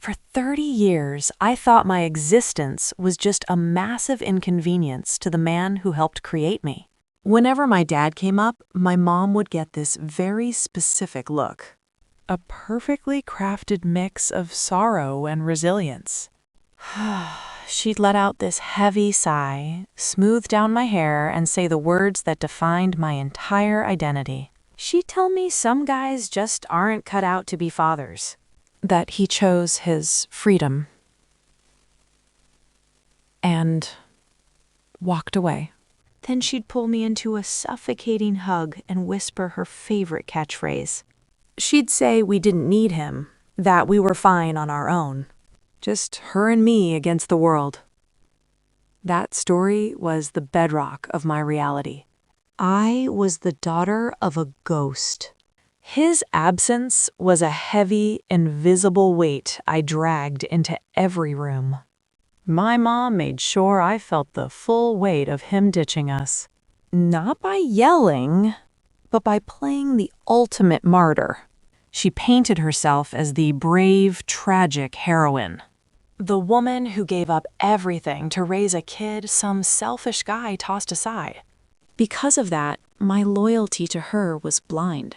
For 30 years, I thought my existence was just a massive inconvenience to the man who helped create me. Whenever my dad came up, my mom would get this very specific look. A perfectly crafted mix of sorrow and resilience. She'd let out this heavy sigh, smooth down my hair, and say the words that defined my entire identity. She'd tell me some guys just aren't cut out to be fathers. That he chose his freedom. And walked away. Then she'd pull me into a suffocating hug and whisper her favorite catchphrase. She'd say we didn't need him, that we were fine on our own. Just her and me against the world. That story was the bedrock of my reality. I was the daughter of a ghost. His absence was a heavy, invisible weight I dragged into every room. My mom made sure I felt the full weight of him ditching us. Not by yelling, but by playing the ultimate martyr. She painted herself as the brave, tragic heroine. The woman who gave up everything to raise a kid some selfish guy tossed aside. Because of that, my loyalty to her was blind.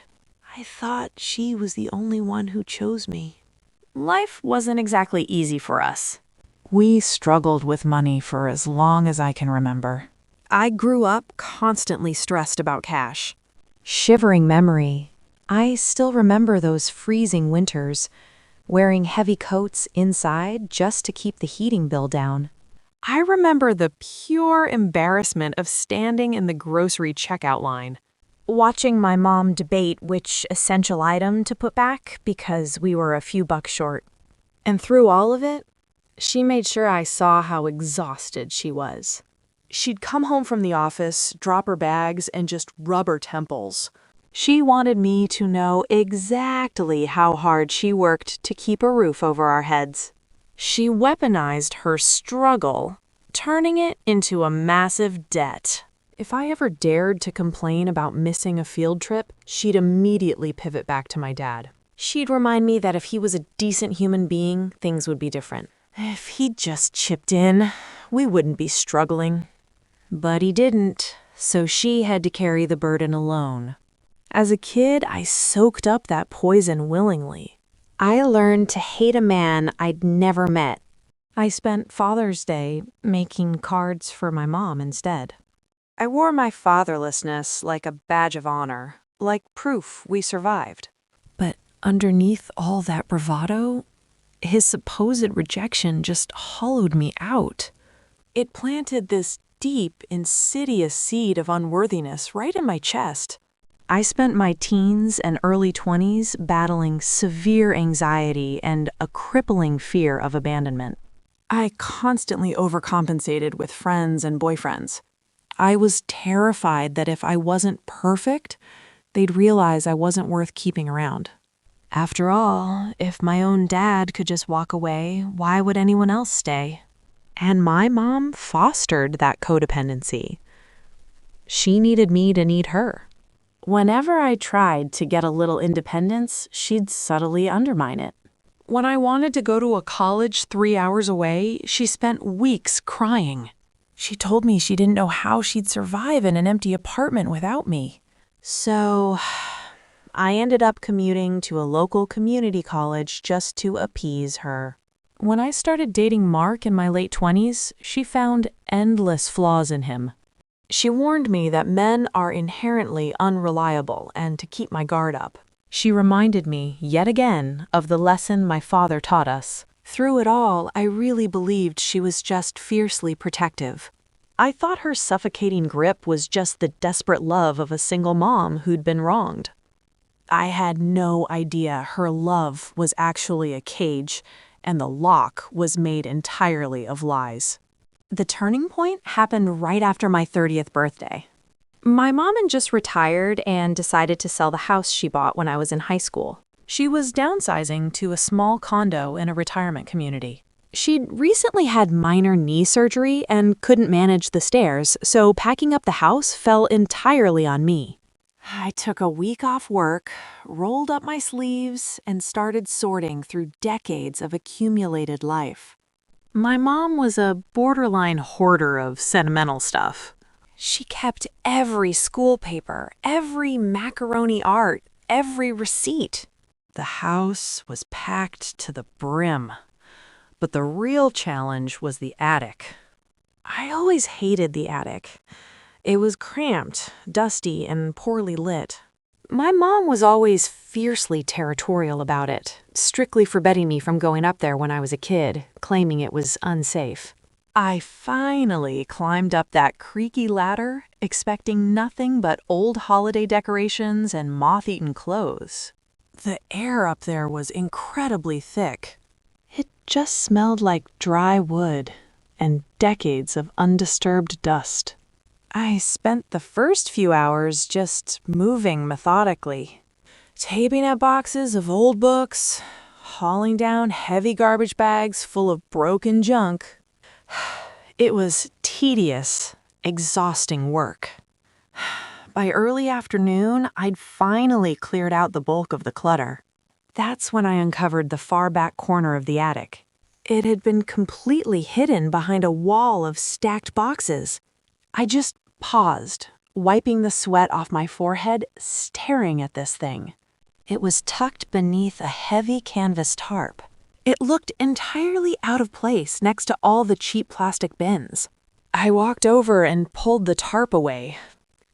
I thought she was the only one who chose me. Life wasn't exactly easy for us. We struggled with money for as long as I can remember. I grew up constantly stressed about cash. Shivering memory. I still remember those freezing winters, wearing heavy coats inside just to keep the heating bill down. I remember the pure embarrassment of standing in the grocery checkout line, watching my mom debate which essential item to put back because we were a few bucks short. And through all of it, she made sure I saw how exhausted she was. She'd come home from the office, drop her bags, and just rub her temples. She wanted me to know exactly how hard she worked to keep a roof over our heads. She weaponized her struggle, turning it into a massive debt. If I ever dared to complain about missing a field trip, she'd immediately pivot back to my dad. She'd remind me that if he was a decent human being, things would be different. If he'd just chipped in, we wouldn't be struggling. But he didn't, so she had to carry the burden alone. As a kid, I soaked up that poison willingly. I learned to hate a man I'd never met. I spent Father's Day making cards for my mom instead. I wore my fatherlessness like a badge of honor, like proof we survived. But underneath all that bravado, his supposed rejection just hollowed me out. It planted this deep, insidious seed of unworthiness right in my chest. I spent my teens and early 20s battling severe anxiety and a crippling fear of abandonment. I constantly overcompensated with friends and boyfriends. I was terrified that if I wasn't perfect, they'd realize I wasn't worth keeping around. After all, if my own dad could just walk away, why would anyone else stay? And my mom fostered that codependency. She needed me to need her. Whenever I tried to get a little independence, she'd subtly undermine it. When I wanted to go to a college 3 hours away, she spent weeks crying. She told me she didn't know how she'd survive in an empty apartment without me. So I ended up commuting to a local community college just to appease her. When I started dating Mark in my late 20s, she found endless flaws in him. She warned me that men are inherently unreliable and to keep my guard up. She reminded me, yet again, of the lesson my father taught us. Through it all, I really believed she was just fiercely protective. I thought her suffocating grip was just the desperate love of a single mom who'd been wronged. I had no idea her love was actually a cage, and the lock was made entirely of lies. The turning point happened right after my 30th birthday. My mom had just retired and decided to sell the house she bought when I was in high school. She was downsizing to a small condo in a retirement community. She'd recently had minor knee surgery and couldn't manage the stairs, so packing up the house fell entirely on me. I took a week off work, rolled up my sleeves, and started sorting through decades of accumulated life. My mom was a borderline hoarder of sentimental stuff. She kept every school paper, every macaroni art, every receipt. The house was packed to the brim. But the real challenge was the attic. I always hated the attic. It was cramped, dusty, and poorly lit. My mom was always fiercely territorial about it, strictly forbidding me from going up there when I was a kid, claiming it was unsafe. I finally climbed up that creaky ladder, expecting nothing but old holiday decorations and moth-eaten clothes. The air up there was incredibly thick. It just smelled like dry wood and decades of undisturbed dust. I spent the first few hours just moving methodically, taping at boxes of old books, hauling down heavy garbage bags full of broken junk. It was tedious, exhausting work. By early afternoon, I'd finally cleared out the bulk of the clutter. That's when I uncovered the far back corner of the attic. It had been completely hidden behind a wall of stacked boxes. I just paused, wiping the sweat off my forehead, staring at this thing. It was tucked beneath a heavy canvas tarp. It looked entirely out of place next to all the cheap plastic bins. I walked over and pulled the tarp away,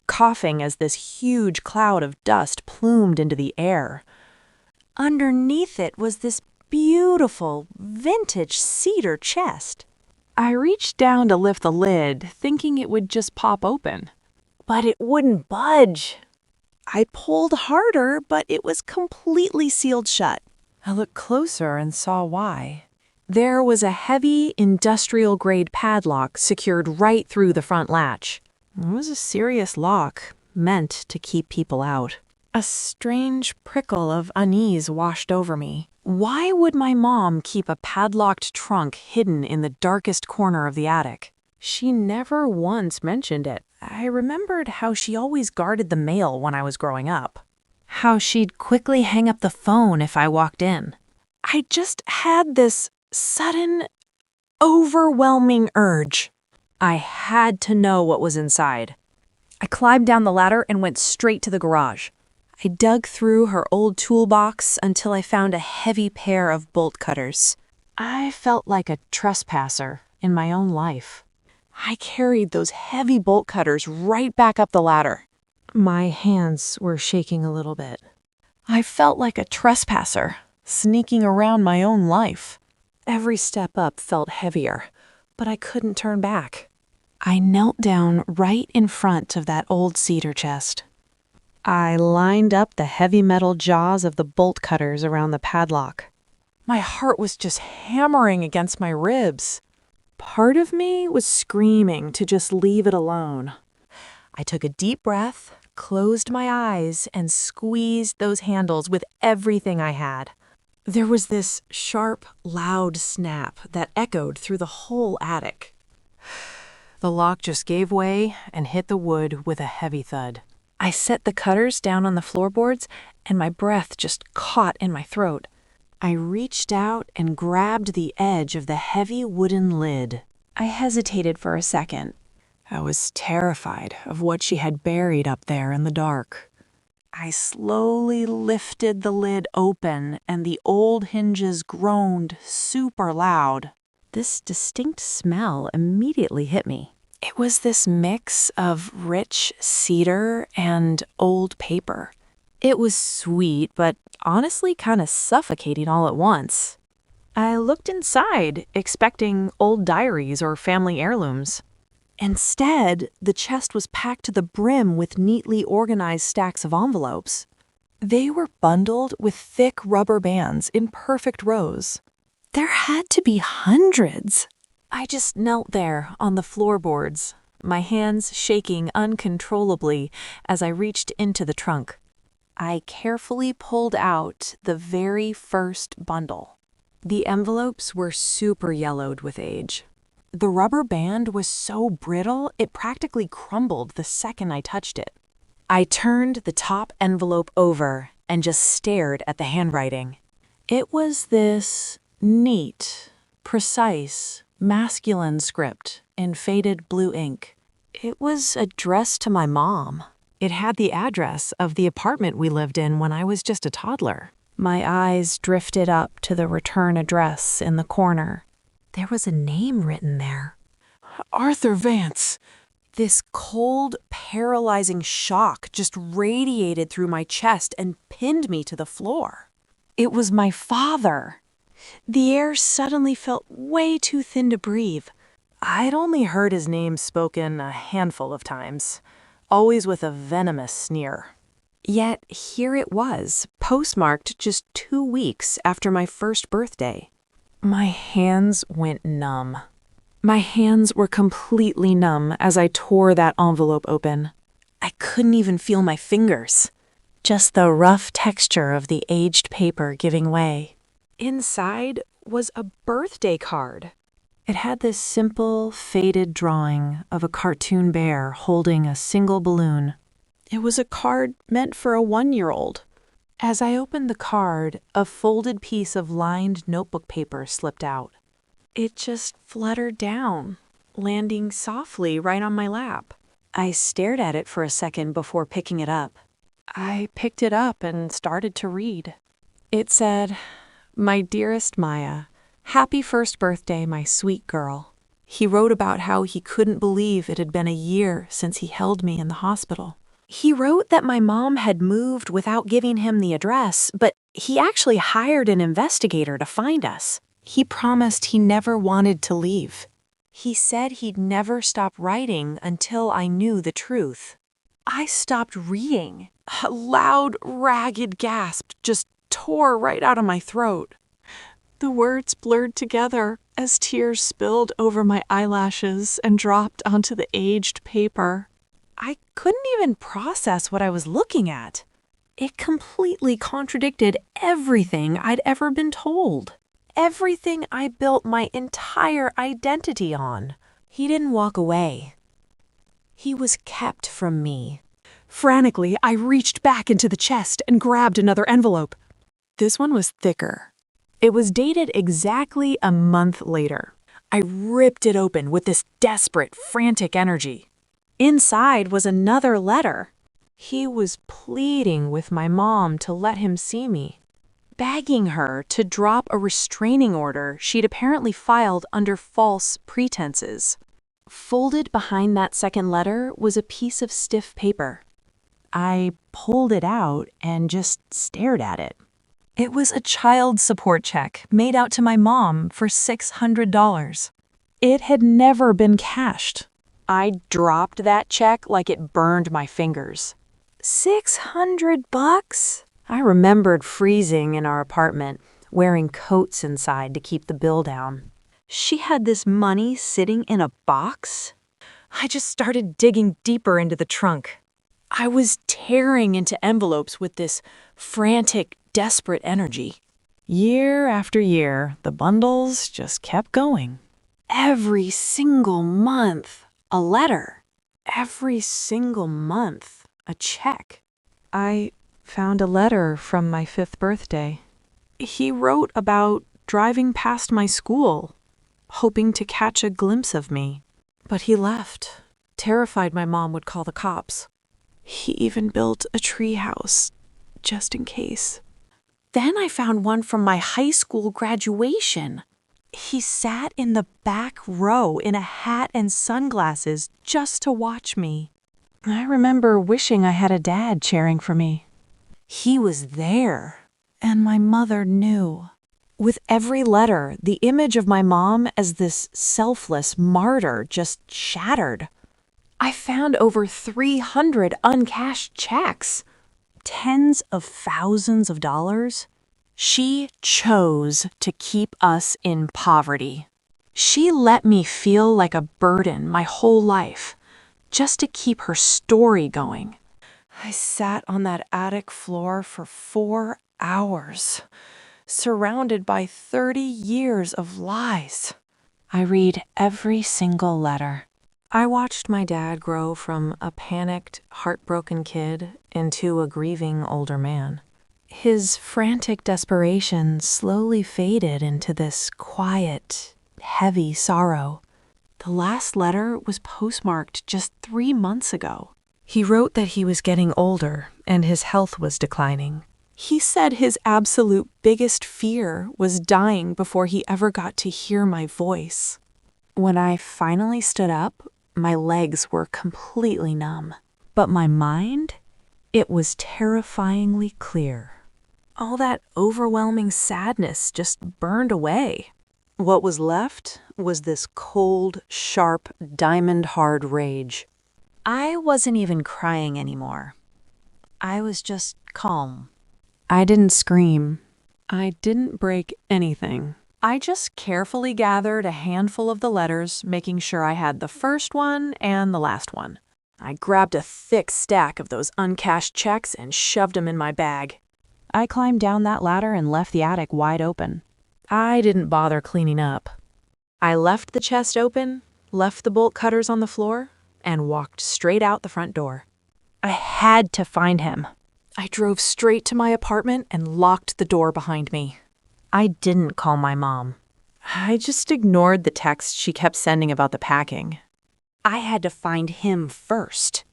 coughing as this huge cloud of dust plumed into the air. Underneath it was this beautiful, vintage cedar chest. I reached down to lift the lid, thinking it would just pop open. But it wouldn't budge. I pulled harder, but it was completely sealed shut. I looked closer and saw why. There was a heavy, industrial-grade padlock secured right through the front latch. It was a serious lock, meant to keep people out. A strange prickle of unease washed over me. Why would my mom keep a padlocked trunk hidden in the darkest corner of the attic? She never once mentioned it. I remembered how she always guarded the mail when I was growing up. How she'd quickly hang up the phone if I walked in. I just had this sudden, overwhelming urge. I had to know what was inside. I climbed down the ladder and went straight to the garage. I dug through her old toolbox until I found a heavy pair of bolt cutters. I felt like a trespasser in my own life. I carried those heavy bolt cutters right back up the ladder. My hands were shaking a little bit. I felt like a trespasser, sneaking around my own life. Every step up felt heavier, but I couldn't turn back. I knelt down right in front of that old cedar chest. I lined up the heavy metal jaws of the bolt cutters around the padlock. My heart was just hammering against my ribs. Part of me was screaming to just leave it alone. I took a deep breath, closed my eyes, and squeezed those handles with everything I had. There was this sharp, loud snap that echoed through the whole attic. The lock just gave way and hit the wood with a heavy thud. I set the cutters down on the floorboards, and my breath just caught in my throat. I reached out and grabbed the edge of the heavy wooden lid. I hesitated for a second. I was terrified of what she had buried up there in the dark. I slowly lifted the lid open, and the old hinges groaned super loud. This distinct smell immediately hit me. It was this mix of rich cedar and old paper. It was sweet, but honestly kind of suffocating all at once. I looked inside, expecting old diaries or family heirlooms. Instead, the chest was packed to the brim with neatly organized stacks of envelopes. They were bundled with thick rubber bands in perfect rows. There had to be hundreds. I just knelt there on the floorboards, my hands shaking uncontrollably as I reached into the trunk. I carefully pulled out the very first bundle. The envelopes were super yellowed with age. The rubber band was so brittle it practically crumbled the second I touched it. I turned the top envelope over and just stared at the handwriting. It was this neat, precise, masculine script in faded blue ink. It was addressed to my mom. It had the address of the apartment we lived in when I was just a toddler. My eyes drifted up to the return address in the corner. There was a name written there. Arthur Vance. This cold, paralyzing shock just radiated through my chest and pinned me to the floor. It was my father. The air suddenly felt way too thin to breathe. I'd only heard his name spoken a handful of times, always with a venomous sneer. Yet here it was, postmarked just 2 weeks after my first birthday. My hands went numb. My hands were completely numb as I tore that envelope open. I couldn't even feel my fingers. Just the rough texture of the aged paper giving way. Inside was a birthday card. It had this simple, faded drawing of a cartoon bear holding a single balloon. It was a card meant for a 1-year-old. As I opened the card, a folded piece of lined notebook paper slipped out. It just fluttered down, landing softly right on my lap. I stared at it for a second before picking it up. I picked it up and started to read. It said, "My dearest Maya, happy first birthday, my sweet girl." He wrote about how he couldn't believe it had been a year since he held me in the hospital. He wrote that my mom had moved without giving him the address, but he actually hired an investigator to find us. He promised he never wanted to leave. He said he'd never stop writing until I knew the truth. I stopped reading. A loud, ragged gasp just tore right out of my throat. The words blurred together as tears spilled over my eyelashes and dropped onto the aged paper. I couldn't even process what I was looking at. It completely contradicted everything I'd ever been told. Everything I built my entire identity on. He didn't walk away. He was kept from me. Frantically, I reached back into the chest and grabbed another envelope. This one was thicker. It was dated exactly a month later. I ripped it open with this desperate, frantic energy. Inside was another letter. He was pleading with my mom to let him see me, begging her to drop a restraining order she'd apparently filed under false pretenses. Folded behind that second letter was a piece of stiff paper. I pulled it out and just stared at it. It was a child support check made out to my mom for $600. It had never been cashed. I dropped that check like it burned my fingers. $600? I remembered freezing in our apartment, wearing coats inside to keep the bill down. She had this money sitting in a box? I just started digging deeper into the trunk. I was tearing into envelopes with this frantic, desperate energy. Year after year, the bundles just kept going. Every single month, a letter. Every single month, a check. I found a letter from my 5th birthday. He wrote about driving past my school, hoping to catch a glimpse of me. But he left, terrified my mom would call the cops. He even built a tree house, just in case. Then I found one from my high school graduation. He sat in the back row in a hat and sunglasses just to watch me. I remember wishing I had a dad cheering for me. He was there, and my mother knew. With every letter, the image of my mom as this selfless martyr just shattered. I found over 300 uncashed checks. Tens of thousands of dollars. She chose to keep us in poverty. She let me feel like a burden my whole life, just to keep her story going. I sat on that attic floor for 4 hours, surrounded by 30 years of lies. I read every single letter. I watched my dad grow from a panicked, heartbroken kid into a grieving older man. His frantic desperation slowly faded into this quiet, heavy sorrow. The last letter was postmarked just 3 months ago. He wrote that he was getting older and his health was declining. He said his absolute biggest fear was dying before he ever got to hear my voice. When I finally stood up, my legs were completely numb. But my mind, it was terrifyingly clear. All that overwhelming sadness just burned away. What was left was this cold, sharp, diamond-hard rage. I wasn't even crying anymore. I was just calm. I didn't scream. I didn't break anything. I just carefully gathered a handful of the letters, making sure I had the first one and the last one. I grabbed a thick stack of those uncashed checks and shoved them in my bag. I climbed down that ladder and left the attic wide open. I didn't bother cleaning up. I left the chest open, left the bolt cutters on the floor, and walked straight out the front door. I had to find him. I drove straight to my apartment and locked the door behind me. I didn't call my mom. I just ignored the text she kept sending about the packing. I had to find him first.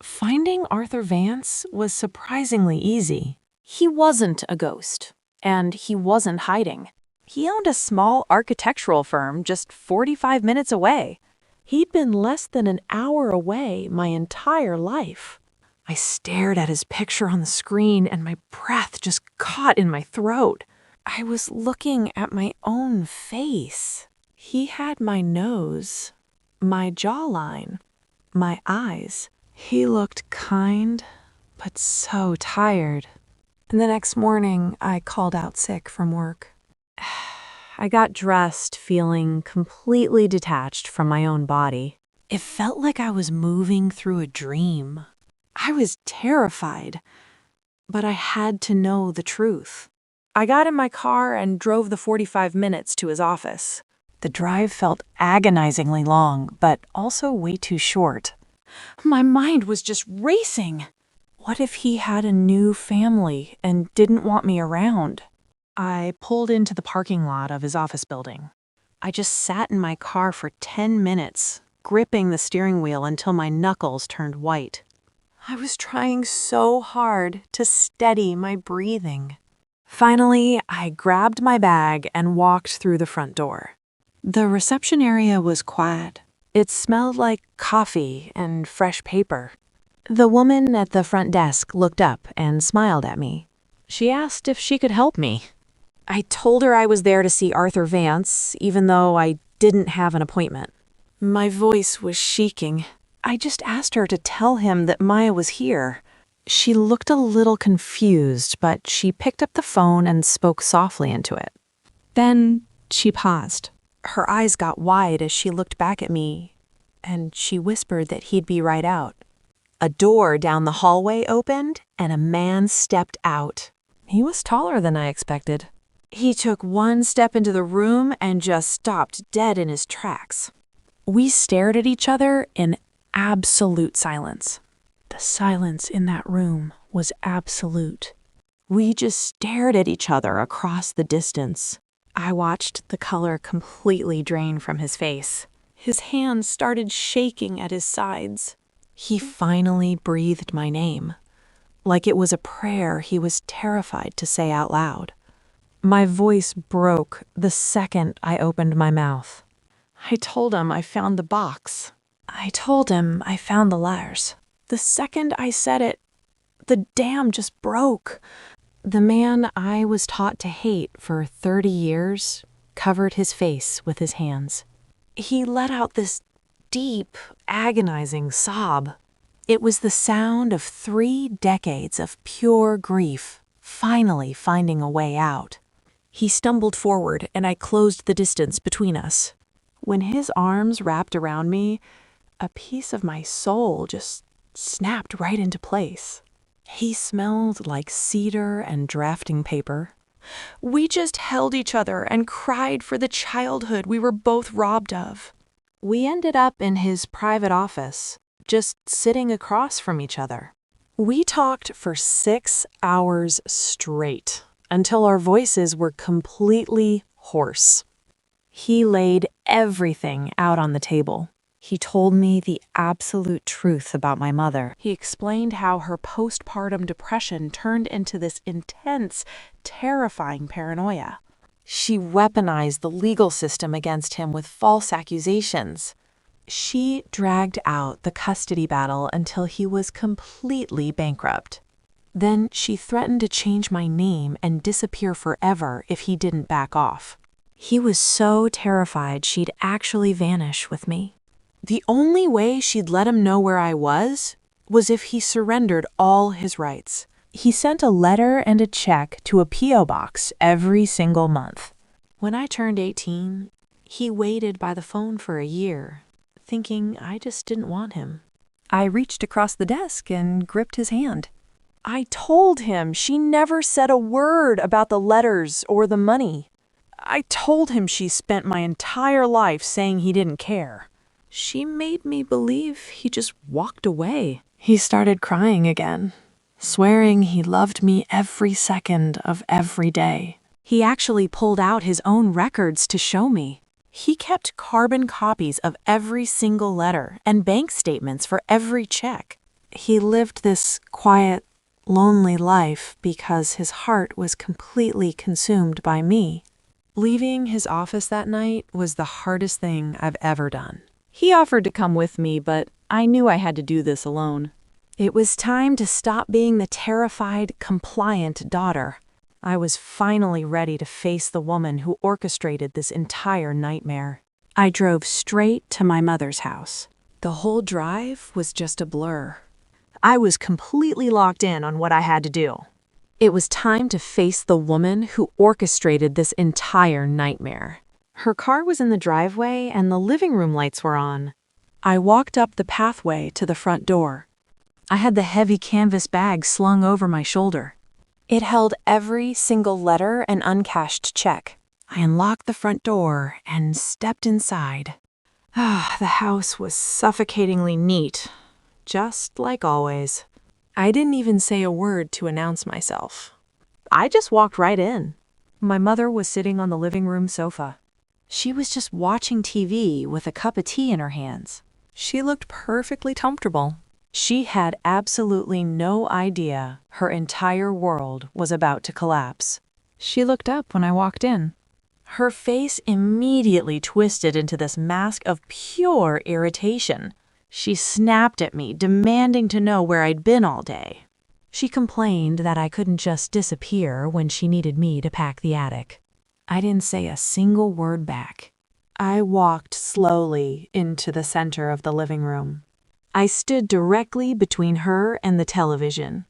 Finding Arthur Vance was surprisingly easy. He wasn't a ghost, and he wasn't hiding. He owned a small architectural firm just 45 minutes away. He'd been less than an hour away my entire life. I stared at his picture on the screen and my breath just caught in my throat. I was looking at my own face. He had my nose, my jawline, my eyes. He looked kind, but so tired. And the next morning, I called out sick from work. I got dressed feeling completely detached from my own body. It felt like I was moving through a dream. I was terrified, but I had to know the truth. I got in my car and drove the 45 minutes to his office. The drive felt agonizingly long, but also way too short. My mind was just racing. What if he had a new family and didn't want me around? I pulled into the parking lot of his office building. I just sat in my car for 10 minutes, gripping the steering wheel until my knuckles turned white. I was trying so hard to steady my breathing. Finally, I grabbed my bag and walked through the front door. The reception area was quiet. It smelled like coffee and fresh paper. The woman at the front desk looked up and smiled at me. She asked if she could help me. I told her I was there to see Arthur Vance, even though I didn't have an appointment. My voice was shaking. I just asked her to tell him that Maya was here. She looked a little confused, but she picked up the phone and spoke softly into it. Then she paused. Her eyes got wide as she looked back at me, and she whispered that he'd be right out. A door down the hallway opened, and a man stepped out. He was taller than I expected. He took one step into the room and just stopped dead in his tracks. We stared at each other in absolute silence. The silence in that room was absolute. We just stared at each other across the distance. I watched the color completely drain from his face. His hands started shaking at his sides. He finally breathed my name, like it was a prayer he was terrified to say out loud. My voice broke the second I opened my mouth. I told him I found the box. I told him I found the letters. The second I said it, the dam just broke. The man I was taught to hate for 30 years covered his face with his hands. He let out this deep, agonizing sob. It was the sound of 3 decades of pure grief finally finding a way out. He stumbled forward, and I closed the distance between us. When his arms wrapped around me, a piece of my soul just snapped right into place. He smelled like cedar and drafting paper. We just held each other and cried for the childhood we were both robbed of. We ended up in his private office, just sitting across from each other. We talked for 6 hours straight, until our voices were completely hoarse. He laid everything out on the table. He told me the absolute truth about my mother. He explained how her postpartum depression turned into this intense, terrifying paranoia. She weaponized the legal system against him with false accusations. She dragged out the custody battle until he was completely bankrupt. Then she threatened to change my name and disappear forever if he didn't back off. He was so terrified she'd actually vanish with me. The only way she'd let him know where I was if he surrendered all his rights. He sent a letter and a check to a P.O. box every single month. When I turned 18, he waited by the phone for a year, thinking I just didn't want him. I reached across the desk and gripped his hand. I told him she never said a word about the letters or the money. I told him she spent my entire life saying he didn't care. She made me believe he just walked away. He started crying again, swearing he loved me every second of every day. He actually pulled out his own records to show me. He kept carbon copies of every single letter and bank statements for every check. He lived this quiet, lonely life because his heart was completely consumed by me. Leaving his office that night was the hardest thing I've ever done. He offered to come with me, but I knew I had to do this alone. It was time to stop being the terrified, compliant daughter. I was finally ready to face the woman who orchestrated this entire nightmare. I drove straight to my mother's house. The whole drive was just a blur. I was completely locked in on what I had to do. It was time to face the woman who orchestrated this entire nightmare. Her car was in the driveway and the living room lights were on. I walked up the pathway to the front door. I had the heavy canvas bag slung over my shoulder. It held every single letter and uncashed check. I unlocked the front door and stepped inside. The house was suffocatingly neat, just like always. I didn't even say a word to announce myself. I just walked right in. My mother was sitting on the living room sofa. She was just watching TV with a cup of tea in her hands. She looked perfectly comfortable. She had absolutely no idea her entire world was about to collapse. She looked up when I walked in. Her face immediately twisted into this mask of pure irritation. She snapped at me, demanding to know where I'd been all day. She complained that I couldn't just disappear when she needed me to pack the attic. I didn't say a single word back. I walked slowly into the center of the living room. I stood directly between her and the television.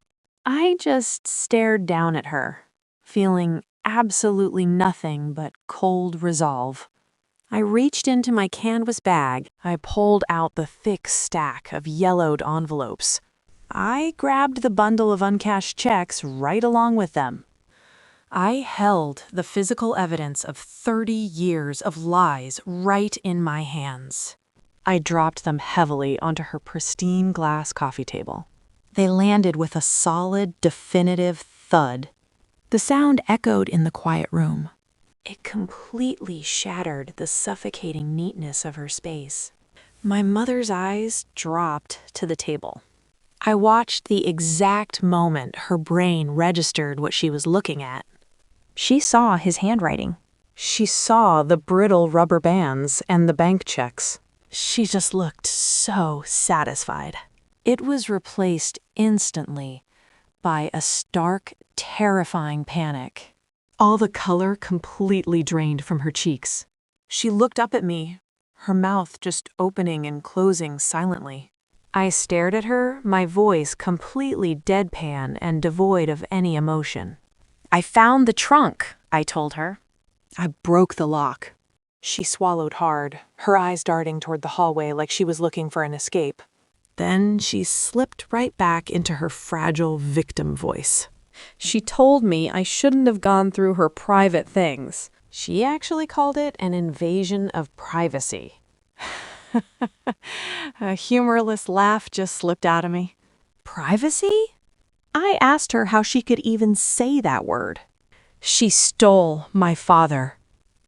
I just stared down at her, feeling absolutely nothing but cold resolve. I reached into my canvas bag. I pulled out the thick stack of yellowed envelopes. I grabbed the bundle of uncashed checks right along with them. I held the physical evidence of 30 years of lies right in my hands. I dropped them heavily onto her pristine glass coffee table. They landed with a solid, definitive thud. The sound echoed in the quiet room. It completely shattered the suffocating neatness of her space. My mother's eyes dropped to the table. I watched the exact moment her brain registered what she was looking at. She saw his handwriting. She saw the brittle rubber bands and the bank checks. She just looked so satisfied. It was replaced instantly by a stark, terrifying panic. All the color completely drained from her cheeks. She looked up at me, her mouth just opening and closing silently. I stared at her, my voice completely deadpan and devoid of any emotion. "I found the trunk," I told her. I broke the lock. She swallowed hard, her eyes darting toward the hallway like she was looking for an escape. Then she slipped right back into her fragile victim voice. She told me I shouldn't have gone through her private things. She actually called it an invasion of privacy. A humorless laugh just slipped out of me. Privacy? I asked her how she could even say that word. She stole my father.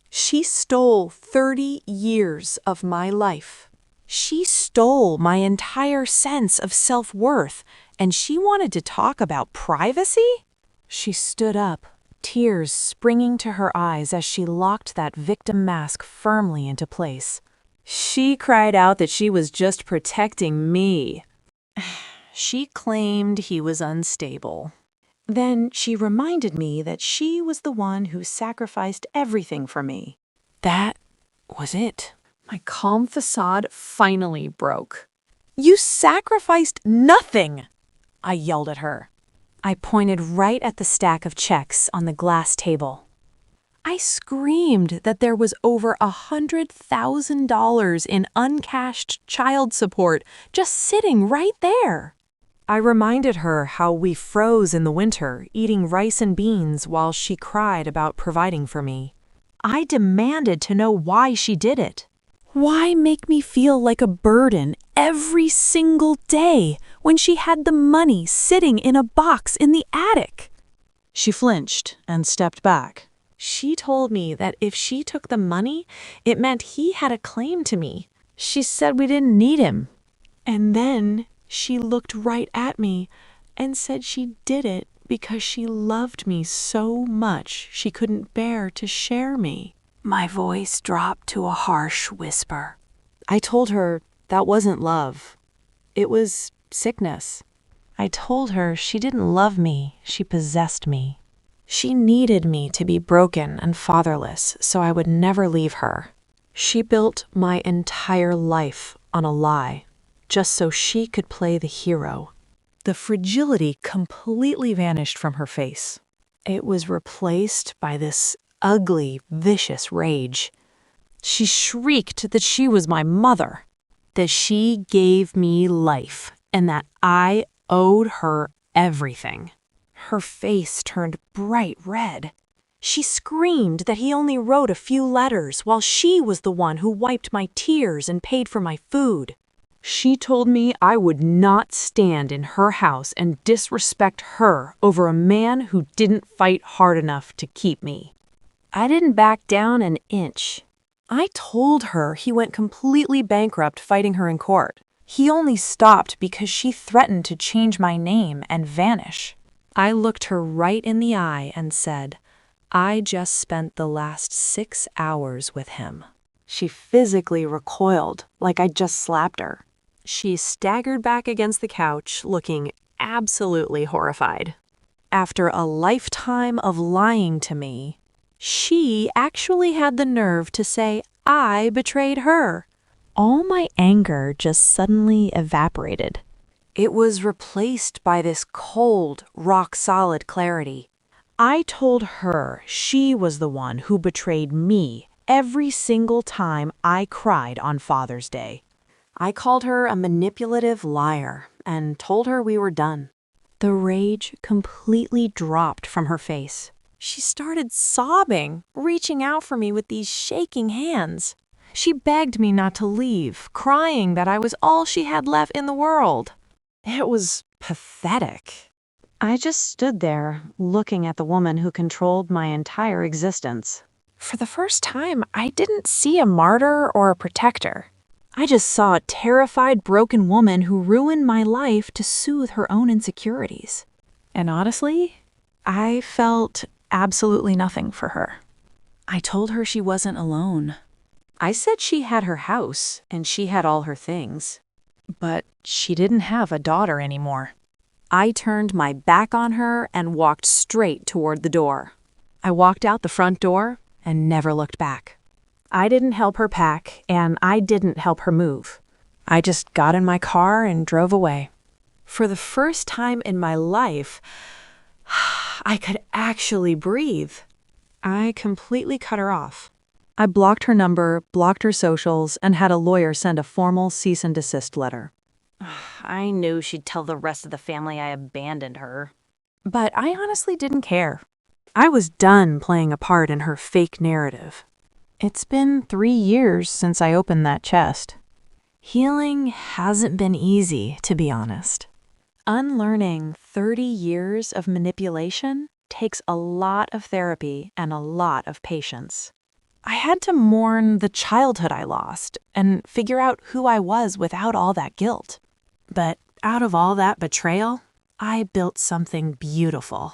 She stole 30 years of my life. She stole my entire sense of self-worth, and she wanted to talk about privacy? She stood up, tears springing to her eyes as she locked that victim mask firmly into place. She cried out that she was just protecting me. She claimed he was unstable. Then she reminded me that she was the one who sacrificed everything for me. That was it. My calm facade finally broke. You sacrificed nothing, I yelled at her. I pointed right at the stack of checks on the glass table. I screamed that there was over $100,000 in uncashed child support just sitting right there. I reminded her how we froze in the winter, eating rice and beans while she cried about providing for me. I demanded to know why she did it. Why make me feel like a burden every single day when she had the money sitting in a box in the attic? She flinched and stepped back. She told me that if she took the money, it meant he had a claim to me. She said we didn't need him. And then she looked right at me and said she did it because she loved me so much she couldn't bear to share me. My voice dropped to a harsh whisper. I told her that wasn't love. It was sickness. I told her she didn't love me, she possessed me. She needed me to be broken and fatherless so I would never leave her. She built my entire life on a lie, just so she could play the hero. The fragility completely vanished from her face. It was replaced by this ugly, vicious rage. She shrieked that she was my mother, that she gave me life, and that I owed her everything. Her face turned bright red. She screamed that he only wrote a few letters while she was the one who wiped my tears and paid for my food. She told me I would not stand in her house and disrespect her over a man who didn't fight hard enough to keep me. I didn't back down an inch. I told her he went completely bankrupt fighting her in court. He only stopped because she threatened to change my name and vanish. I looked her right in the eye and said, I just spent the last 6 hours with him. She physically recoiled, like I'd just slapped her. She staggered back against the couch, looking absolutely horrified. After a lifetime of lying to me, she actually had the nerve to say I betrayed her. All my anger just suddenly evaporated. It was replaced by this cold, rock-solid clarity. I told her she was the one who betrayed me every single time I cried on Father's Day. I called her a manipulative liar and told her we were done. The rage completely dropped from her face. She started sobbing, reaching out for me with these shaking hands. She begged me not to leave, crying that I was all she had left in the world. It was pathetic. I just stood there, looking at the woman who controlled my entire existence. For the first time, I didn't see a martyr or a protector. I just saw a terrified, broken woman who ruined my life to soothe her own insecurities. And honestly, I felt absolutely nothing for her. I told her she wasn't alone. I said she had her house and she had all her things. But she didn't have a daughter anymore. I turned my back on her and walked straight toward the door. I walked out the front door and never looked back. I didn't help her pack, and I didn't help her move. I just got in my car and drove away. For the first time in my life, I could actually breathe. I completely cut her off. I blocked her number, blocked her socials, and had a lawyer send a formal cease and desist letter. I knew she'd tell the rest of the family I abandoned her. But I honestly didn't care. I was done playing a part in her fake narrative. It's been 3 years since I opened that chest. Healing hasn't been easy, to be honest. Unlearning 30 years of manipulation takes a lot of therapy and a lot of patience. I had to mourn the childhood I lost and figure out who I was without all that guilt. But out of all that betrayal, I built something beautiful.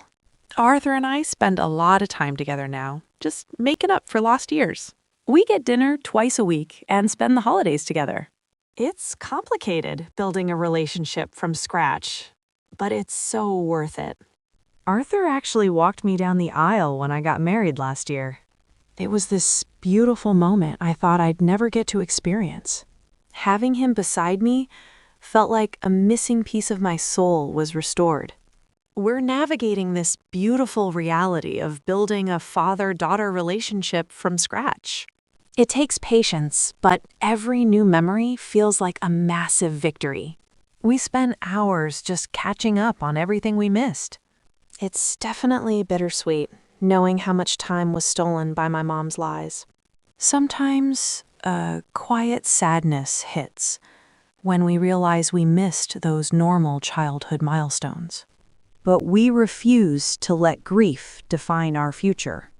Arthur and I spend a lot of time together now, just making up for lost years. We get dinner twice a week and spend the holidays together. It's complicated building a relationship from scratch, but it's so worth it. Arthur actually walked me down the aisle when I got married last year. It was this beautiful moment I thought I'd never get to experience. Having him beside me felt like a missing piece of my soul was restored. We're navigating this beautiful reality of building a father-daughter relationship from scratch. It takes patience, but every new memory feels like a massive victory. We spend hours just catching up on everything we missed. It's definitely bittersweet, knowing how much time was stolen by my mom's lies. Sometimes a quiet sadness hits when we realize we missed those normal childhood milestones. But we refuse to let grief define our future.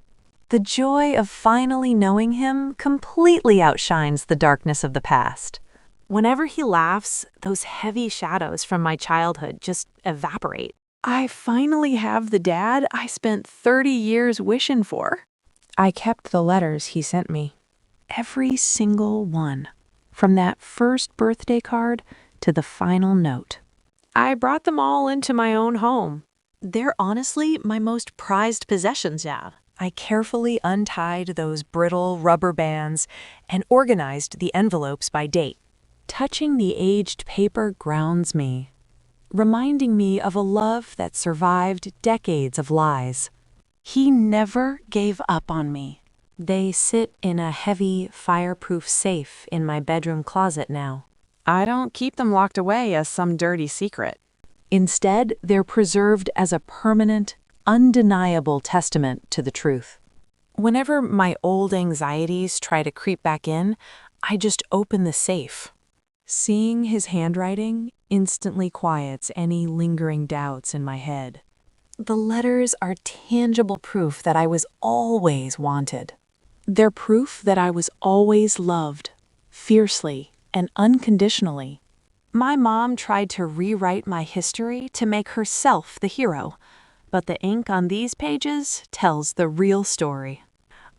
The joy of finally knowing him completely outshines the darkness of the past. Whenever he laughs, those heavy shadows from my childhood just evaporate. I finally have the dad I spent 30 years wishing for. I kept the letters he sent me. Every single one. From that first birthday card to the final note. I brought them all into my own home. They're honestly my most prized possessions now. I carefully untied those brittle rubber bands and organized the envelopes by date. Touching the aged paper grounds me, reminding me of a love that survived decades of lies. He never gave up on me. They sit in a heavy, fireproof safe in my bedroom closet now. I don't keep them locked away as some dirty secret. Instead, they're preserved as a permanent, undeniable testament to the truth. Whenever my old anxieties try to creep back in, I just open the safe. Seeing his handwriting instantly quiets any lingering doubts in my head. The letters are tangible proof that I was always wanted. They're proof that I was always loved, fiercely and unconditionally. My mom tried to rewrite my history to make herself the hero, but the ink on these pages tells the real story.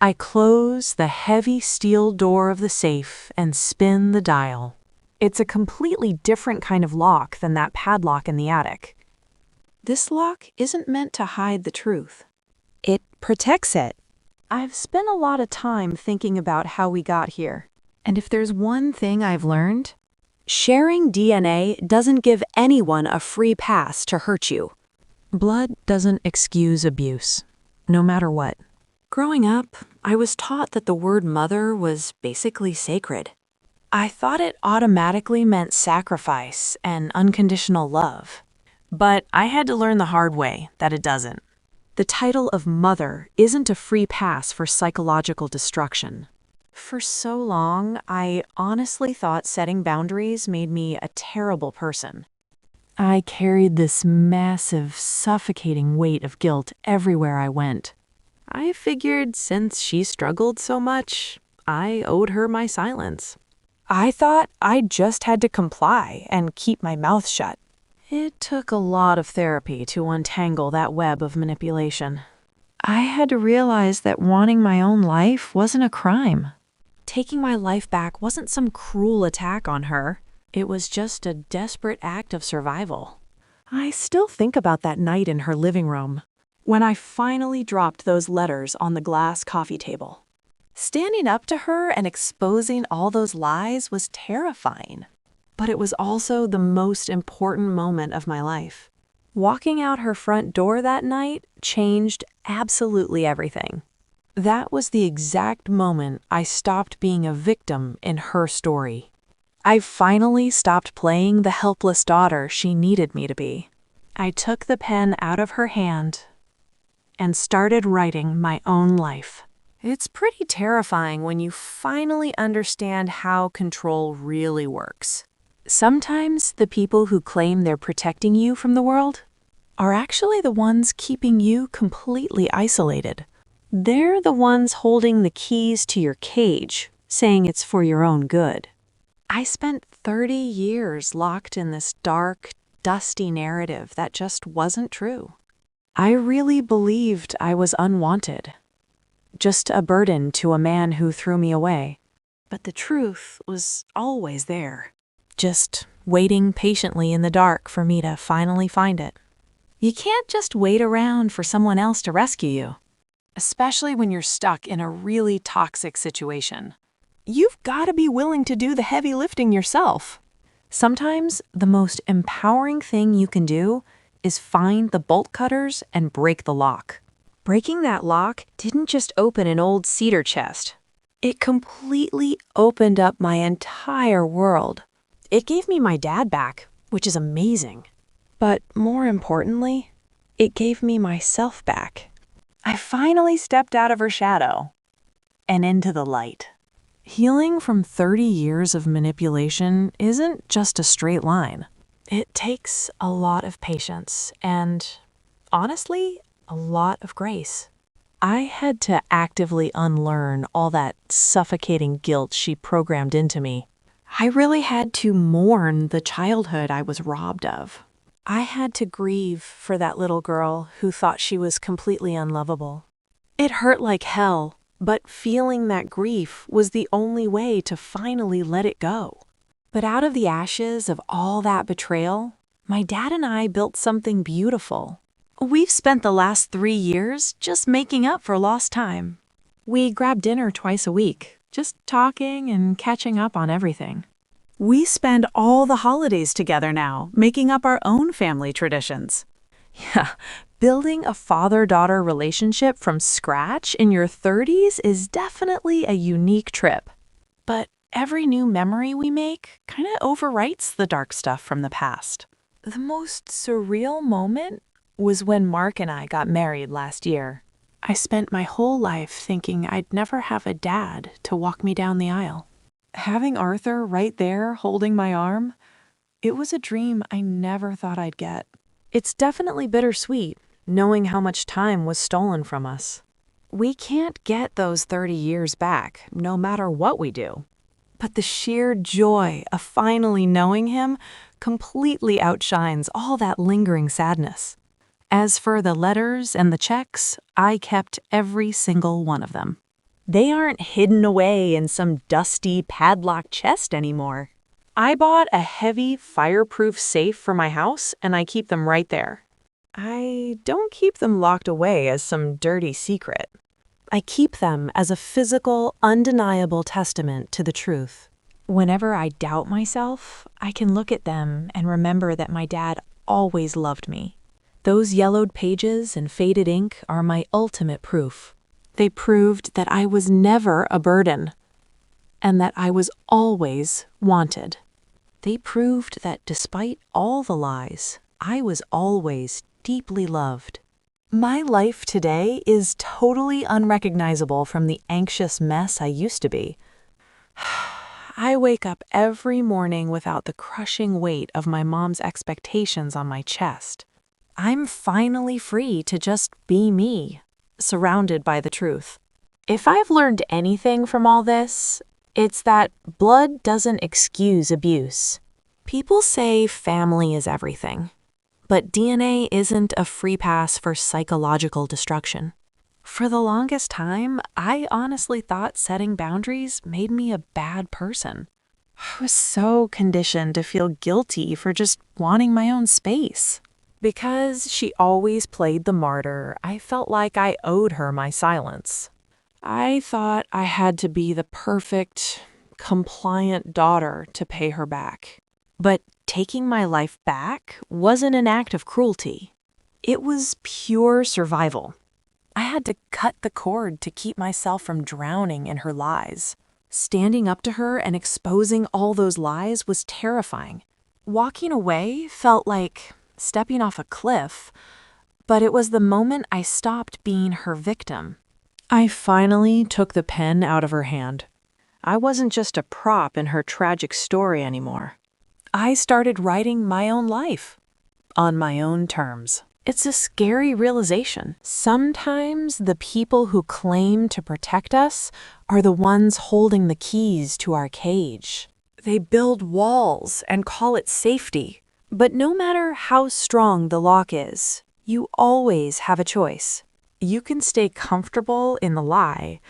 I close the heavy steel door of the safe and spin the dial. It's a completely different kind of lock than that padlock in the attic. This lock isn't meant to hide the truth. It protects it. I've spent a lot of time thinking about how we got here. And if there's one thing I've learned, sharing DNA doesn't give anyone a free pass to hurt you. Blood doesn't excuse abuse, no matter what. Growing up, I was taught that the word mother was basically sacred. I thought it automatically meant sacrifice and unconditional love. But I had to learn the hard way that it doesn't. The title of mother isn't a free pass for psychological destruction. For so long, I honestly thought setting boundaries made me a terrible person. I carried this massive, suffocating weight of guilt everywhere I went. I figured since she struggled so much, I owed her my silence. I thought I just had to comply and keep my mouth shut. It took a lot of therapy to untangle that web of manipulation. I had to realize that wanting my own life wasn't a crime. Taking my life back wasn't some cruel attack on her. It was just a desperate act of survival. I still think about that night in her living room, when I finally dropped those letters on the glass coffee table. Standing up to her and exposing all those lies was terrifying. But it was also the most important moment of my life. Walking out her front door that night changed absolutely everything. That was the exact moment I stopped being a victim in her story. I finally stopped playing the helpless daughter she needed me to be. I took the pen out of her hand and started writing my own life. It's pretty terrifying when you finally understand how control really works. Sometimes the people who claim they're protecting you from the world are actually the ones keeping you completely isolated. They're the ones holding the keys to your cage, saying it's for your own good. I spent 30 years locked in this dark, dusty narrative that just wasn't true. I really believed I was unwanted, just a burden to a man who threw me away. But the truth was always there, just waiting patiently in the dark for me to finally find it. You can't just wait around for someone else to rescue you, especially when you're stuck in a really toxic situation. You've got to be willing to do the heavy lifting yourself. Sometimes the most empowering thing you can do is find the bolt cutters and break the lock. Breaking that lock didn't just open an old cedar chest. It completely opened up my entire world. It gave me my dad back, which is amazing. But more importantly, it gave me myself back. I finally stepped out of her shadow and into the light. Healing from 30 years of manipulation isn't just a straight line. It takes a lot of patience and, honestly, a lot of grace. I had to actively unlearn all that suffocating guilt she programmed into me. I really had to mourn the childhood I was robbed of. I had to grieve for that little girl who thought she was completely unlovable. It hurt like hell, but feeling that grief was the only way to finally let it go. But out of the ashes of all that betrayal, my dad and I built something beautiful. We've spent the last 3 years just making up for lost time. We grab dinner twice a week, just talking and catching up on everything. We spend all the holidays together now, making up our own family traditions. Yeah, building a father-daughter relationship from scratch in your 30s is definitely a unique trip. But every new memory we make kind of overwrites the dark stuff from the past. The most surreal moment was when Mark and I got married last year. I spent my whole life thinking I'd never have a dad to walk me down the aisle. Having Arthur right there holding my arm, it was a dream I never thought I'd get. It's definitely bittersweet, knowing how much time was stolen from us. We can't get those 30 years back, no matter what we do. But the sheer joy of finally knowing him completely outshines all that lingering sadness. As for the letters and the checks, I kept every single one of them. They aren't hidden away in some dusty padlock chest anymore. I bought a heavy, fireproof safe for my house, and I keep them right there. I don't keep them locked away as some dirty secret. I keep them as a physical, undeniable testament to the truth. Whenever I doubt myself, I can look at them and remember that my dad always loved me. Those yellowed pages and faded ink are my ultimate proof. They proved that I was never a burden, and that I was always wanted. They proved that despite all the lies, I was always deeply loved. My life today is totally unrecognizable from the anxious mess I used to be. I wake up every morning without the crushing weight of my mom's expectations on my chest. I'm finally free to just be me, surrounded by the truth. If I've learned anything from all this, it's that blood doesn't excuse abuse. People say family is everything, but DNA isn't a free pass for psychological destruction. For the longest time, I honestly thought setting boundaries made me a bad person. I was so conditioned to feel guilty for just wanting my own space. Because she always played the martyr, I felt like I owed her my silence. I thought I had to be the perfect, compliant daughter to pay her back. But taking my life back wasn't an act of cruelty. It was pure survival. I had to cut the cord to keep myself from drowning in her lies. Standing up to her and exposing all those lies was terrifying. Walking away felt like stepping off a cliff, but it was the moment I stopped being her victim. I finally took the pen out of her hand. I wasn't just a prop in her tragic story anymore. I started writing my own life, on my own terms. It's a scary realization. Sometimes the people who claim to protect us are the ones holding the keys to our cage. They build walls and call it safety. But no matter how strong the lock is, you always have a choice. You can stay comfortable in the lie,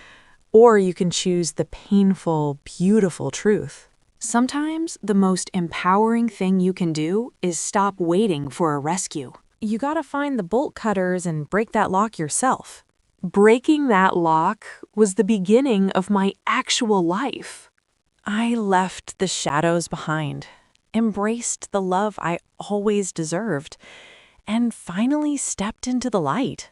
or you can choose the painful, beautiful truth. Sometimes the most empowering thing you can do is stop waiting for a rescue. You gotta find the bolt cutters and break that lock yourself. Breaking that lock was the beginning of my actual life. I left the shadows behind, embraced the love I always deserved, and finally stepped into the light.